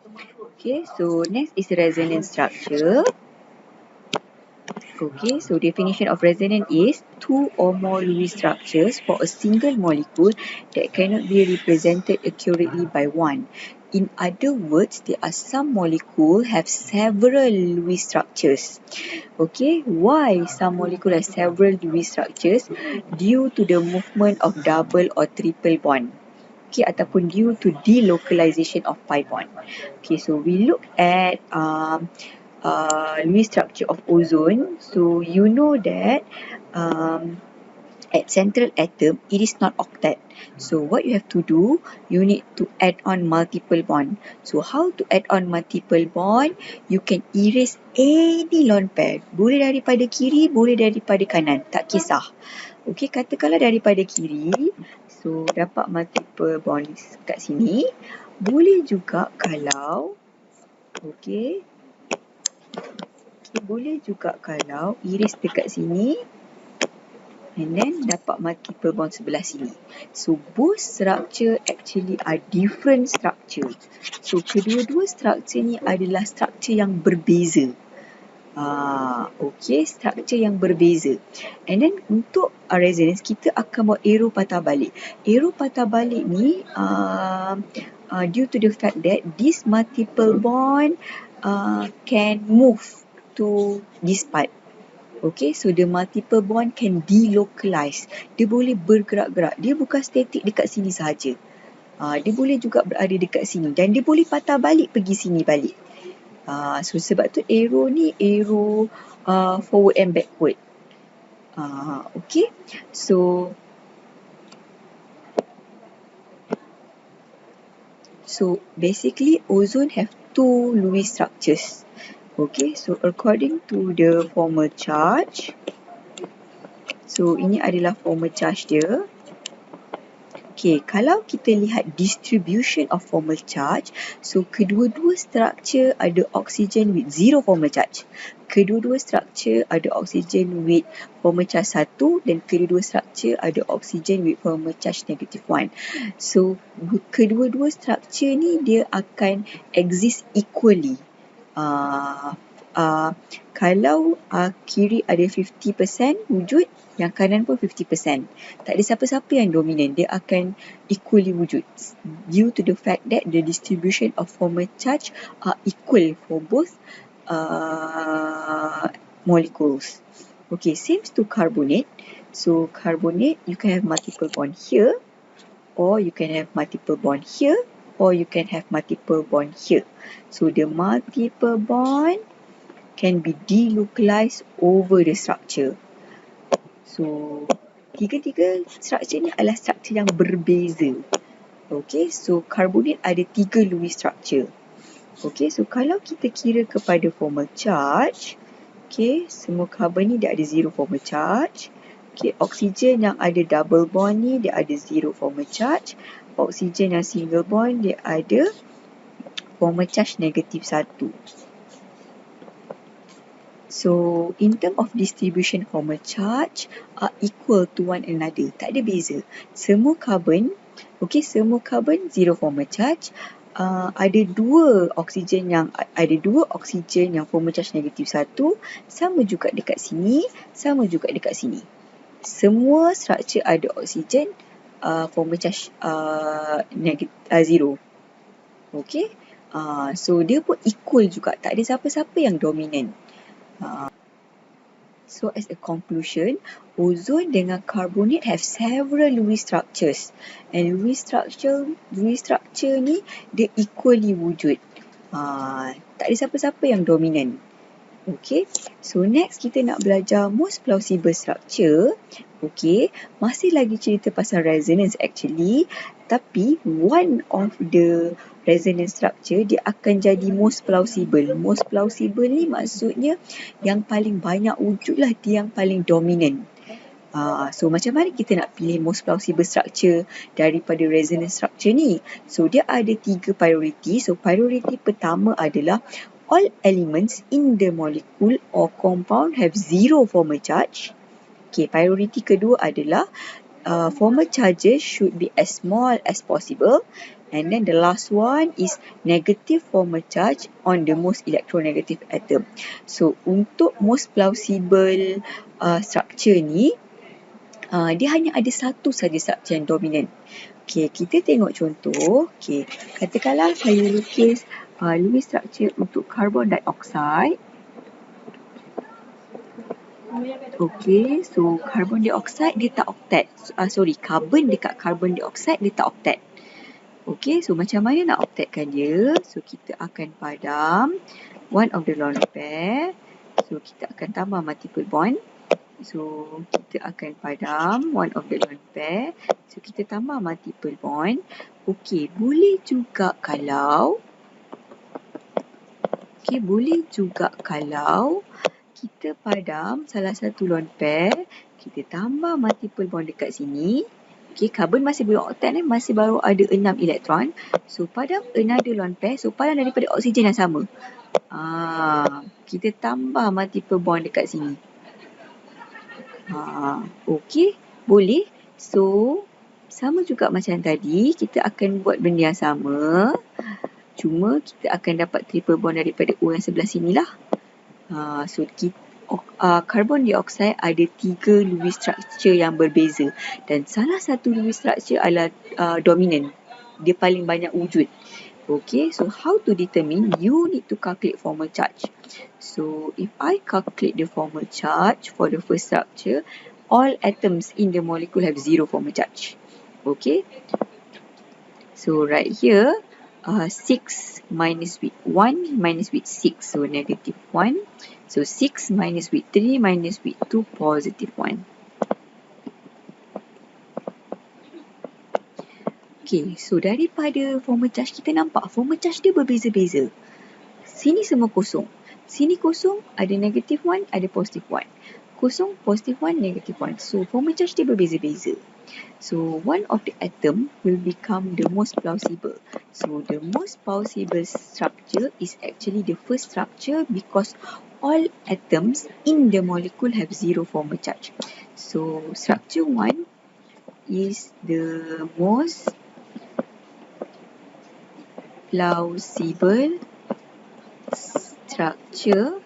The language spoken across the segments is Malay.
Okay, so next is resonance structure. Okay, so definition of resonance is two or more Lewis structures for a single molecule that cannot be represented accurately by one. In other words, there are some molecules have several Lewis structures. Okay, why some molecule have several Lewis structures? Due to the movement of double or triple bond. Okay, ataupun due to delocalization of pi bond. Okay, so we look at Lewis structure of ozone. So you know that at central atom it is not octet. So what you have to do, you need to add on multiple bond. So how to add on multiple bond? You can erase any lone pair. Boleh daripada kiri, boleh daripada kanan, tak kisah. Okey, katakanlah daripada kiri, so dapat multiple bonds kat sini. Boleh juga kalau okey, boleh juga kalau iris dekat sini and then dapat multiple bond sebelah sini. So both structure actually are different structure. So kedua-dua structure ni adalah structure yang berbeza. Okay, structure yang berbeza. And then untuk resonance kita akan buat arrow patah balik. Arrow patah balik ni due to the fact that this multiple bond can move to this part. Okay, so the multiple bond can delocalize. Dia boleh bergerak-gerak. Dia bukan static dekat sini sahaja. Dia boleh juga berada dekat sini dan dia boleh patah balik pergi sini balik. So sebab tu arrow ni arrow forward and backward. Okay, so basically ozone have two Lewis structures. Okay, so according to the formal charge, so ini adalah formal charge dia. Okay, kalau kita lihat distribution of formal charge, so kedua-dua structure ada oxygen with zero formal charge. Kedua-dua structure ada oxygen with formal charge 1 dan kedua-dua structure ada oxygen with formal charge negative 1. So, kedua-dua structure ni dia akan exist equally. Kalau kiri ada 50% wujud, yang kanan pun 50%. Tak ada siapa-siapa yang dominan, dia akan equally wujud due to the fact that the distribution of formal charge are equal for both molecules. Okay, same to carbonate. So carbonate, you can have multiple bond here, or you can have multiple bond here, or you can have multiple bond here. So the multiple bond can be delocalized over the structure. So tiga-tiga structure ni adalah structure yang berbeza. Okay, so carbonate ada 3 Lewis structure. Okay, so kalau kita kira kepada formal charge, okay, semua carbon ni dia ada zero formal charge. Okay, oksigen yang ada double bond ni dia ada zero formal charge. Oksigen yang single bond dia ada formal charge negatif 1. So, in terms of distribution formal charge are equal to one another. Tak ada beza. Semua carbon, okay, semua carbon zero formal charge. Ada dua oksigen yang formal charge negatif 1, sama juga dekat sini, sama juga dekat sini. Semua structure ada oksigen formal charge zero. Okay, so dia pun equal juga, tak ada siapa-siapa yang dominan. So as a conclusion, ozone dengan carbonate have several Lewis structures, and Lewis structure ni dia equally wujud. Tak ada siapa-siapa yang dominan. Okay, so next kita nak belajar most plausible structure. Okay, masih lagi cerita pasal resonance actually, tapi one of the resonance structure dia akan jadi most plausible. Most plausible ni maksudnya yang paling banyak wujud lah, dia yang paling dominan. So macam mana kita nak pilih most plausible structure daripada resonance structure ni? So dia ada 3 priority. So priority pertama adalah all elements in the molecule or compound have zero formal charge. Okay, priority kedua adalah formal charges should be as small as possible. And then the last one is negative formal charge on the most electronegative atom. So untuk most plausible structure ni, dia hanya ada satu saja structure yang dominan. Okay, kita tengok contoh. Okay, katakanlah saya lukis Lewis structure untuk carbon dioxide. Okay, so carbon dioxide dia tak octet. Carbon dekat carbon dioxide dia tak octet. Okay, so macam mana nak octetkan dia? So kita akan padam one of the lone pair. So kita akan tambah multiple bond. So kita akan padam one of the lone pair. So kita tambah multiple bond. Okay, boleh juga kalau kita padam salah satu lone pair, kita tambah multiple bond dekat sini. Okay, carbon masih belum octet ni, masih baru ada 6 elektron. So padam another lone pair, so padam daripada oksigen yang sama. Kita tambah multiple bond dekat sini. Okay, boleh. So sama juga macam tadi, kita akan buat benda yang sama. Cuma kita akan dapat triple bond daripada O yang sebelah sini lah. So carbon dioxide ada 3 Lewis structure yang berbeza. Dan salah satu Lewis structure adalah dominant. Dia paling banyak wujud. Okay, so how to determine? You need to calculate formal charge. So if I calculate the formal charge for the first structure, all atoms in the molecule have 0 formal charge. Okay. So right here, 6 minus with 1 minus with 6, so negative 1. So 6 minus with 3 minus with 2, positive 1. Okay, so daripada formal charge kita nampak formal charge dia berbeza-beza. Sini semua kosong. Sini kosong, ada negative 1, ada positive 1. Kosong, positive 1, negative 1. So formal charge dia berbeza-beza. So one of the atom will become the most plausible. So the most plausible structure is actually the first structure because all atoms in the molecule have 0 formal charge. So structure 1 is the most plausible structure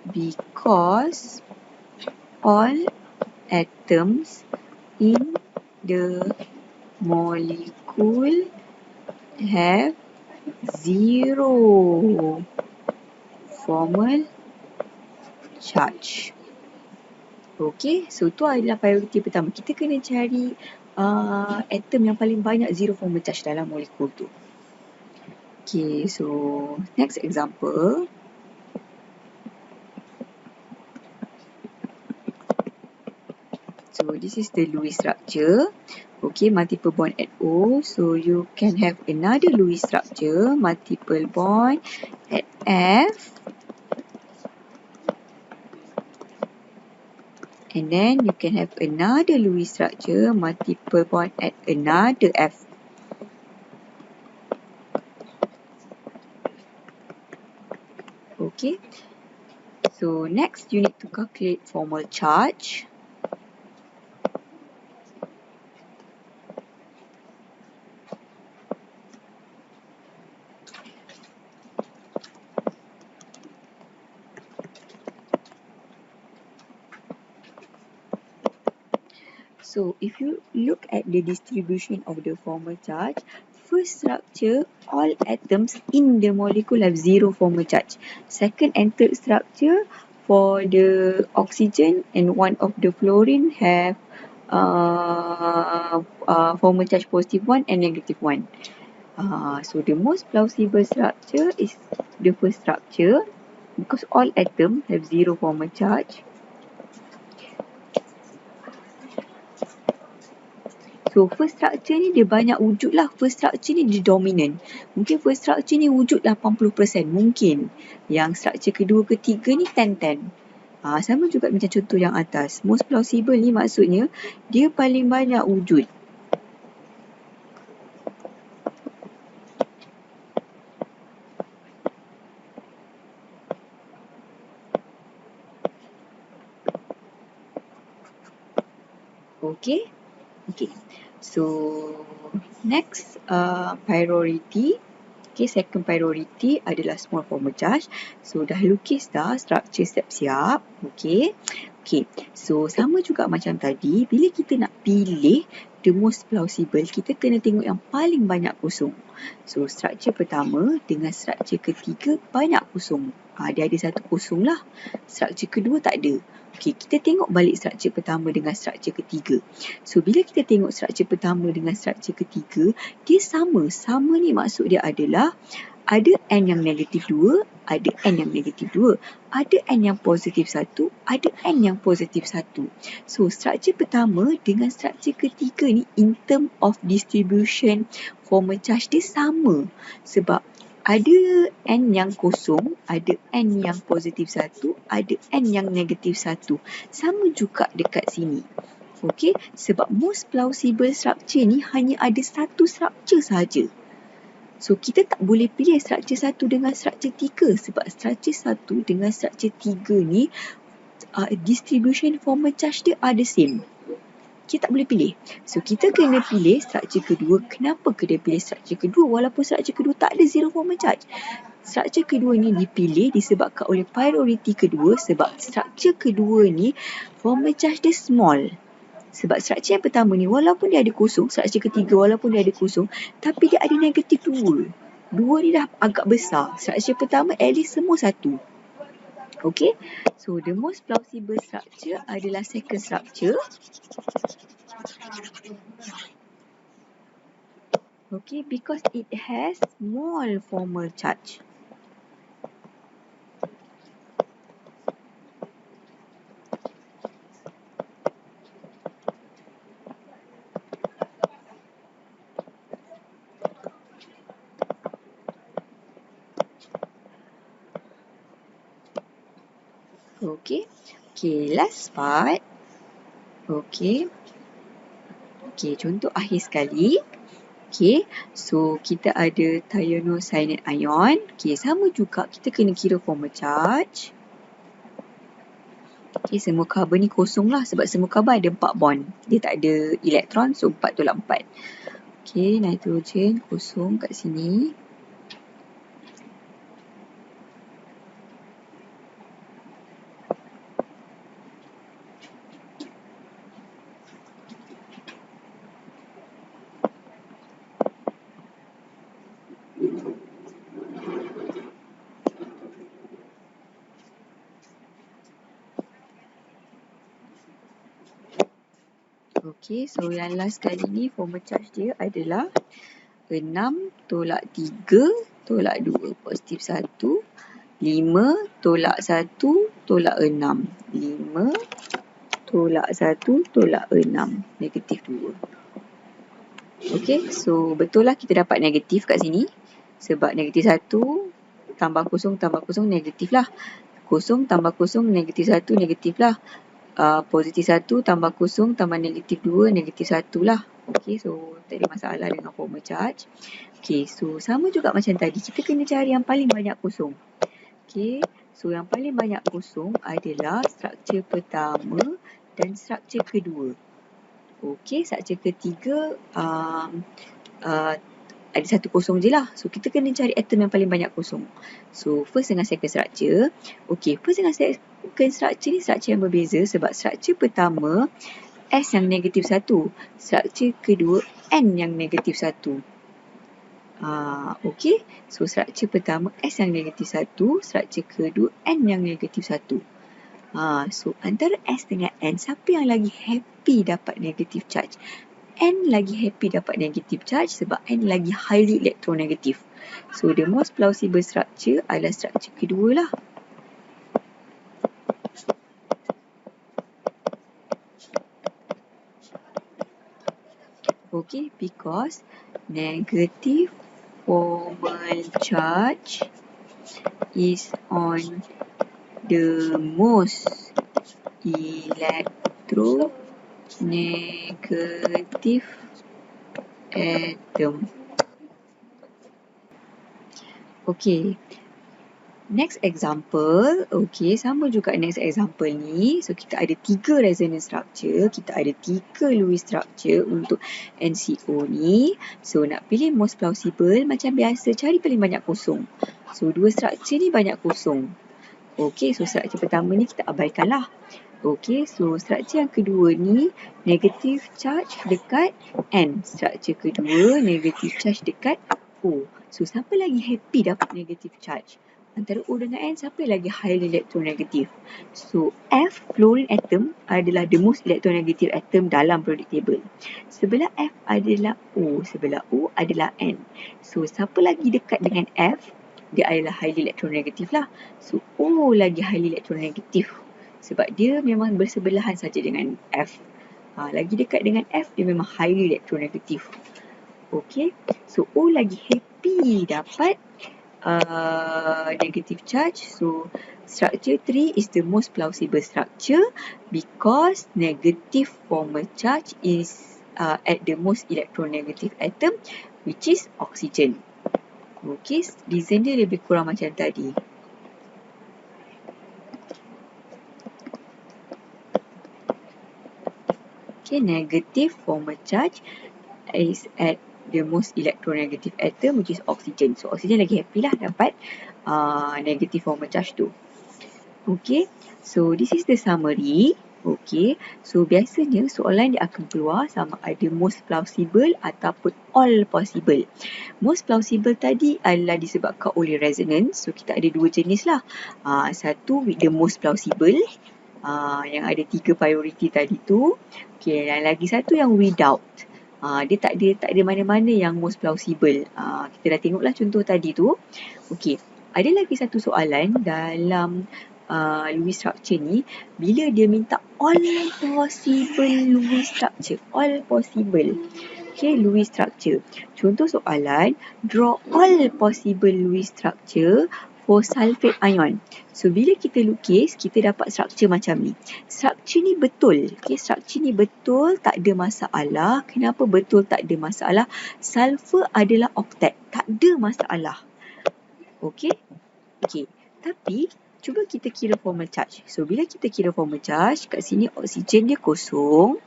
because all atoms in the molecule have 0 formal charge. Okay, so tu adalah priority pertama. Kita kena cari atom yang paling banyak 0 formal charge dalam molekul tu. Okay, so next example. So this is the Lewis structure. Okay, multiple bond at O. So you can have another Lewis structure, multiple bond at F. And then you can have another Lewis structure, multiple bond at another F. Okay. So next you need to calculate formal charge. So if you look at the distribution of the formal charge, first structure, all atoms in the molecule have 0 formal charge. Second and third structure, for the oxygen and one of the fluorine have formal charge positive 1 and negative 1. So the most plausible structure is the first structure because all atoms have 0 formal charge. So first structure ni dia banyak wujud lah. First structure ni dia dominant. Mungkin first structure ni wujud 80%. Mungkin. Yang structure kedua, ketiga ni 10-10. Sama juga macam contoh yang atas. Most plausible ni maksudnya dia paling banyak wujud. Okay. Okay. So next priority. Okay, second priority adalah small formal charge. So dah lukis dah structure siap-siap. Okay. Okay, so sama juga macam tadi, bila kita nak pilih the most plausible, kita kena tengok yang paling banyak kosong. So structure pertama dengan structure ketiga banyak kosong. Dia ada satu kosong lah. Structure kedua tak ada. Okay, kita tengok balik structure pertama dengan structure ketiga. So bila kita tengok structure pertama dengan structure ketiga, dia sama. Sama ni maksud dia adalah ada N yang negatif 2, ada N yang negatif 2. Ada N yang positif 1, ada N yang positif 1. So, structure pertama dengan structure ketiga ni in term of distribution formal charge dia sama. Sebab ada N yang kosong, ada N yang positif 1, ada N yang negatif 1. Sama juga dekat sini. Okey, sebab most plausible structure ni hanya ada satu structure saja. So, kita tak boleh pilih structure 1 dengan structure 3 sebab structure 1 dengan structure 3 ni distribution formal charge dia ada same. Kita tak boleh pilih. So, kita kena pilih structure kedua. Kenapa kena pilih structure kedua walaupun structure kedua tak ada zero formal charge? Structure kedua ni dipilih disebabkan oleh priority kedua sebab structure kedua ni formal charge dia small. Sebab structure yang pertama ni walaupun dia ada kosong, structure ketiga walaupun dia ada kosong, tapi dia ada negatif 2. 2 ni dah agak besar. Structure pertama at least semua 1. Okay, so the most plausible structure adalah second structure. Okay, because it has small formal charge. Okay, last part. Okay, contoh akhir sekali. Okay, so kita ada thiocyanate ion. Okay, sama juga kita kena kira formal charge. Okay, semua carbon ni kosong lah sebab semua carbon ada 4 bond. Dia tak ada elektron, so 4 tolak 4. Okay, nitrogen kosong kat sini. Okay, so yang last kali ni formal charge dia adalah 6 tolak 3 tolak 2 positif 1. 5 tolak 1 tolak 6. 5 tolak 1 tolak 6. Negatif 2. Okay, so betul lah kita dapat negatif kat sini. Sebab negatif 1 tambah kosong negatif lah. Kosong tambah kosong negatif 1 negatif lah. Positif 1 tambah kosong tambah negatif 2 negatif 1 lah. Okay, so tak ada masalah dengan formal charge. Okay, so sama juga macam tadi. Kita kena cari yang paling banyak kosong. Okay, so yang paling banyak kosong adalah struktur pertama dan struktur kedua. Okay, struktur ketiga ada satu kosong je lah. So, kita kena cari atom yang paling banyak kosong. So, first dengan second structure. Okay, first dengan second structure ni structure yang berbeza sebab structure pertama S yang negatif 1. Structure kedua N yang negatif 1. Okay, so structure pertama S yang negatif 1. Structure kedua N yang negatif 1. So, antara S dengan N, siapa yang lagi happy dapat negative charge? N lagi happy dapat negative charge sebab N lagi highly electronegative. So, the most plausible structure adalah structure kedua lah. Okay, because negative formal charge is on the most electronegative atom. Okay, Next example, okay, sama juga next example ni. So, kita ada 3 resonance structure, kita ada 3 Lewis structure untuk NCO ni. So, nak pilih most plausible, macam biasa, cari paling banyak kosong. So, 2 structure ni banyak kosong. Okay, so structure pertama ni kita abaikan lah. Okay, so structure yang kedua ni, negative charge dekat N. Structure kedua, negative charge dekat O. So, siapa lagi happy dapat negative charge? Antara O dengan N, siapa lagi highly electronegative? So, F, fluorine atom, adalah the most electronegative atom dalam periodic table. Sebelah F adalah O, sebelah O adalah N. So, siapa lagi dekat dengan F? Dia adalah highly electronegative lah. So, O lagi highly electronegative. Sebab dia memang bersebelahan saja dengan F. Lagi dekat dengan F, dia memang highly electronegative. Okay, so O lagi happy dapat negative charge. So, structure 3 is the most plausible structure because negative formal charge is at the most electronegative atom, which is oxygen. Okay, reason dia lebih kurang macam tadi. Okay, negative formal charge is at the most electronegative atom, which is oxygen. So, oxygen lagi happy lah dapat negative formal charge tu. Okay, so this is the summary. Okay, so biasanya soalan dia akan keluar sama ada most plausible ataupun all possible. Most plausible tadi adalah disebabkan oleh resonance. So, kita ada 2 jenis lah. Satu with the most plausible, yang ada 3 priority tadi tu. Okay, dan lagi satu yang without. Dia tak ada mana-mana yang most plausible. Kita dah tengoklah contoh tadi tu. Okey, ada lagi satu soalan dalam Lewis structure ni, bila dia minta all possible Lewis structure. All possible. Okay, Lewis structure. Contoh soalan, draw all possible Lewis structure for sulfate ion. So, bila kita lukis, kita dapat structure macam ni. Structure ni betul. Okay, structure ni betul, tak ada masalah. Kenapa betul tak ada masalah? Sulfur adalah octet. Tak ada masalah. Okay? Okay. Tapi, cuba kita kira formal charge. So, bila kita kira formal charge, kat sini oksigen dia kosong.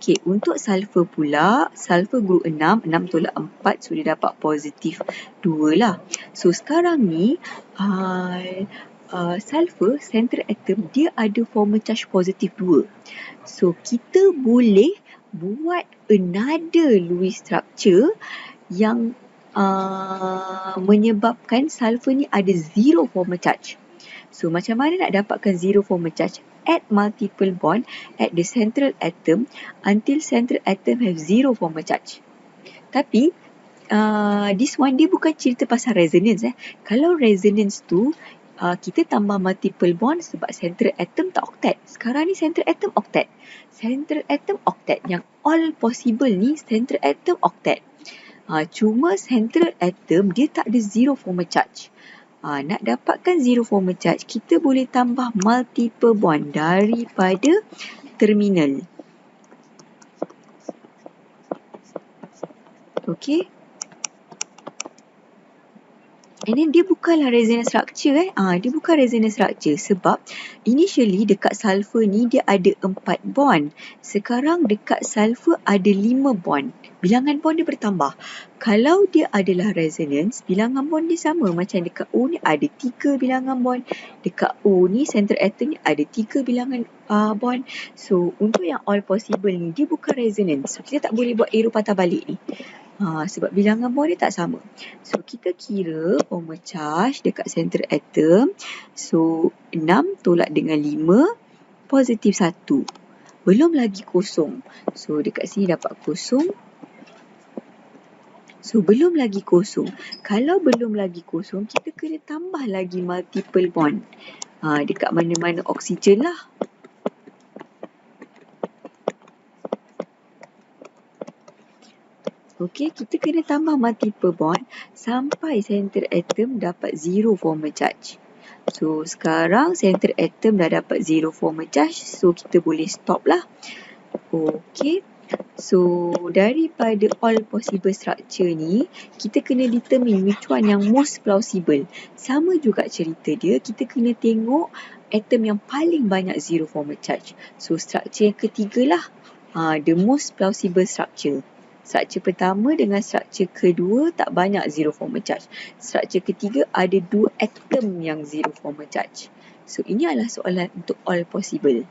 Okay, untuk sulfur pula, sulfur group 6 tolak 4, so dia dapat positif 2 lah. So, sekarang ni, sulfur, central atom, dia ada formal charge positif 2. So, kita boleh buat another Lewis structure yang menyebabkan sulfur ni ada zero formal charge. So, macam mana nak dapatkan zero formal charge? Add multiple bond at the central atom until central atom have zero formal charge. Tapi, this one dia bukan cerita pasal resonance. Kalau resonance tu, kita tambah multiple bond sebab central atom tak octet. Sekarang ni central atom octet. Central atom octet. Yang all possible ni central atom octet. Cuma central atom dia tak ada zero formal charge. Nak dapatkan zero formal charge, kita boleh tambah multiple bond daripada terminal. Okay. And then dia bukanlah resonance structure. Dia bukan resonance structure sebab initially dekat sulfur ni dia ada 4 bond. Sekarang dekat sulfur ada 5 bond. Bilangan bond dia bertambah. Kalau dia adalah resonance, bilangan bond dia sama. Macam dekat O ni ada 3 bilangan bond. Dekat O ni, central atom ni ada 3 bilangan bond. So, untuk yang all possible ni, dia bukan resonance. So, kita tak boleh buat arrow patah balik ni. Sebab bilangan bond dia tak sama. So, kita kira formal charge dekat central atom. So, 6 tolak dengan 5, positif 1. Belum lagi kosong. So, dekat sini dapat kosong. So, belum lagi kosong. Kalau belum lagi kosong, kita kena tambah lagi multiple bond. Dekat mana-mana oksigen lah. Okey, kita kena tambah multiple bond sampai central atom dapat zero formal charge. So, sekarang central atom dah dapat zero formal charge. So, kita boleh stop lah. Okey. So, daripada all possible structure ni, kita kena determine which one yang most plausible. Sama juga cerita dia, kita kena tengok atom yang paling banyak zero formal charge. So, structure yang ketiga lah, the most plausible structure. Structure pertama dengan structure kedua tak banyak zero formal charge. Structure ketiga ada 2 atom yang zero formal charge. So, ini adalah soalan untuk all possible.